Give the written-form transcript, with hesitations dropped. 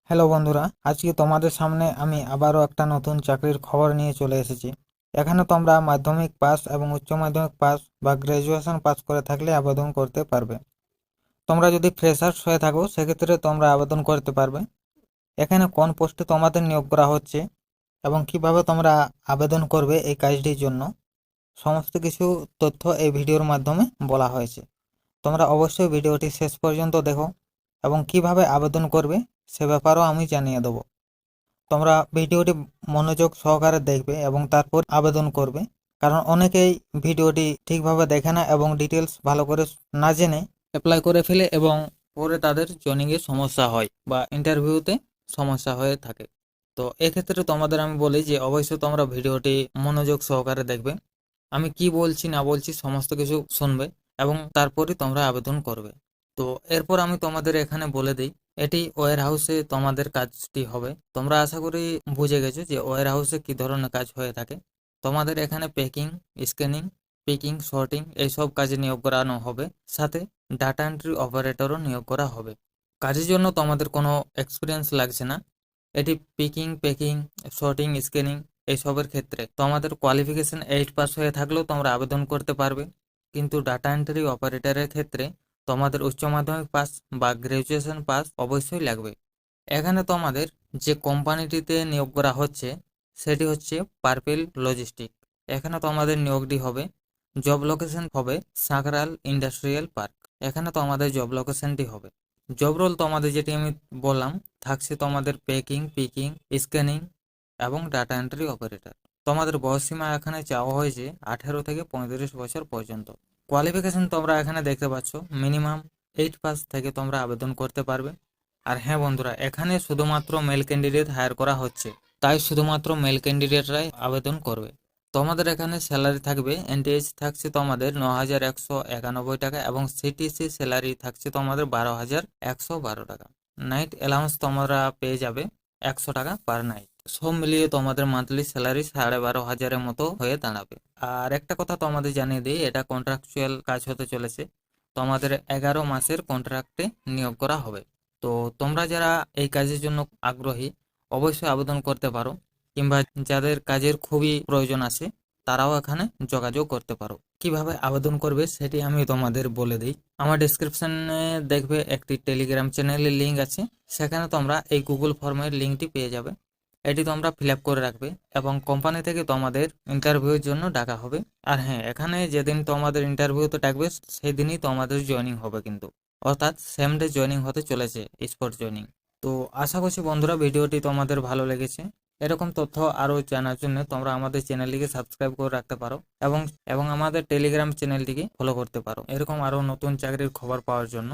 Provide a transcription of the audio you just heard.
Hello বন্ধুরা, আজকে তোমাদের সামনে আমি আবারও একটা নতুন চাকরির খবর নিয়ে চলে এসেছি। এখানে তোমরা মাধ্যমিক পাস এবং উচ্চ মাধ্যমিক পাস বা গ্র্যাজুয়েশন পাস করে থাকলে আবেদন করতে পারবে। তোমরা যদি ফ্রেশার্স হয়ে থাকো সেক্ষেত্রে তোমরা আবেদন করতে পারবে। এখানে কোন পোস্টে তোমাদের নিয়োগ করা হচ্ছে এবং কিভাবে তোমরা আবেদন করবে এই কাজটির জন্য সমস্ত কিছু তথ্য এই ভিডিওর মাধ্যমে বলা হয়েছে। তোমরা অবশ্যই ভিডিওটি শেষ পর্যন্ত দেখো এবং কিভাবে আবেদন করবে সে ব্যাপারেও আমি জানিয়ে দেবো। তোমরা ভিডিওটি মনোযোগ সহকারে দেখবে এবং তারপর আবেদন করবে, কারণ অনেকেই ভিডিওটি ঠিকভাবে দেখে না এবং ডিটেলস ভালো করে না জেনে অ্যাপ্লাই করে ফেলে এবং পরে তাদের জয়নিংয়ে সমস্যা হয় বা ইন্টারভিউতে সমস্যা হয়ে থাকে। তো এক্ষেত্রে তোমাদের আমি বলি যে অবশ্যই তোমরা ভিডিওটি মনোযোগ সহকারে দেখবে, আমি কি বলছি না বলছি সমস্ত কিছু শুনবে এবং তারপরই তোমরা আবেদন করবে। তো এরপর আমি তোমাদের এখানে বলে দিই এটি ওয়্যার হাউসে তোমাদের কাজটি হবে। তোমরা আশা করি বুঝে গেছো যে ওয়্যার হাউসে কি ধরনের কাজ হয়ে থাকে। তোমাদের এখানে প্যাকিং, স্ক্যানিং, পিকিং, সর্টিং এইসব কাজে নিয়োগ করানো হবে, সাথে ডাটা এন্ট্রি অপারেটরও নিয়োগ করা হবে। কাজের জন্য তোমাদের কোনো এক্সপিরিয়েন্স লাগছে না। এটি পিকিং, প্যাকিং, সর্টিং, স্ক্যানিং এইসবের ক্ষেত্রে তোমাদের কোয়ালিফিকেশন 8 পাস হয়ে থাকলেও তোমরা আবেদন করতে পারবে, কিন্তু ডাটা এন্ট্রি অপারেটরের ক্ষেত্রে তোমাদের উচ্চ মাধ্যমিক পাস বা গ্র্যাজুয়েশন পাস অবশ্যই লাগবে। এখানে তোমাদের যে কোম্পানিটিতে নিয়োগ করা হচ্ছে সেটি হচ্ছে পার্পেল লজিস্টিক। এখানে তোমাদের নিয়োগটি হবে, জব লোকেশন হবে সাকরাল ইন্ডাস্ট্রিয়াল পার্ক। এখানে তোমাদের জব লোকেশনটি হবে। জব রোল তোমাদের যেটি আমি বললাম থাকছে তোমাদের প্যাকিং, পিকিং, স্ক্যানিং এবং ডাটা এন্ট্রি অপারেটর। তোমাদের বয়সসীমা এখানে চাওয়া হয়েছে 18 থেকে 35 বছর পর্যন্ত। কোয়ালিফিকেশন তোমরা এখানে দেখতে পাচ্ছ, মিনিমাম 8 পাস থেকে তোমরা আবেদন করতে পারবে। আর হ্যাঁ বন্ধুরা, এখানে শুধুমাত্র মেল ক্যান্ডিডেট হায়ার করা হচ্ছে, তাই শুধুমাত্র মেল ক্যান্ডিডেটরাই আবেদন করবে। তোমাদের এখানে স্যালারি থাকবে, এনটিএইচ থাকছে তোমাদের 9,191 টাকা এবং সিটিসি স্যালারি থাকছে তোমাদের 12,112 টাকা। নাইট অ্যালাউন্স তোমরা পেয়ে যাবে 100 টাকা পার নাইট। সব মিলিয়ে তোমাদের মান্থলি স্যালারি 12,500 মতো হয়ে দাঁড়াবে। আর একটা কথা তোমাদের জানিয়ে দিই, এটা কন্ট্রাকচুয়াল কাজ হতে চলেছে। তোমাদের 11 মাসের কন্ট্রাক্টে নিয়োগ করা হবে। তো তোমরা যারা এই কাজের জন্য আগ্রহী অবশ্যই আবেদন করতে পারো, কিংবা যাদের কাজের খুবই প্রয়োজন আছে তারাও এখানে যোগাযোগ করতে পারো। কিভাবে আবেদন করবে সেটি আমি তোমাদের বলে দিই। আমার ডেসক্রিপশনে দেখবে একটি টেলিগ্রাম চ্যানেলের লিঙ্ক আছে, সেখানে তোমরা এই গুগল ফর্মের লিঙ্কটি পেয়ে যাবে। এটি তোমরা ফিল আপ করে রাখবে এবং কোম্পানি থেকে তোমাদের ইন্টারভিউর জন্য ডাকা হবে। আর হ্যাঁ, এখানে যেদিন তোমাদের ইন্টারভিউতে ডাকবে সেই দিনই তোমাদের জয়েনিং হবে, কিন্তু অর্থাৎ সেম ডে জয়েনিং হতে চলেছে, স্পট জয়েনিং। তো আশা করছি বন্ধুরা ভিডিওটি তোমাদের ভালো লেগেছে। এরকম তথ্য আরও জানার জন্য তোমরা আমাদের চ্যানেলটিকে সাবস্ক্রাইব করে রাখতে পারো এবং আমাদের টেলিগ্রাম চ্যানেলটিকে ফলো করতে পারো এরকম আরও নতুন চাকরির খবর পাওয়ার জন্য।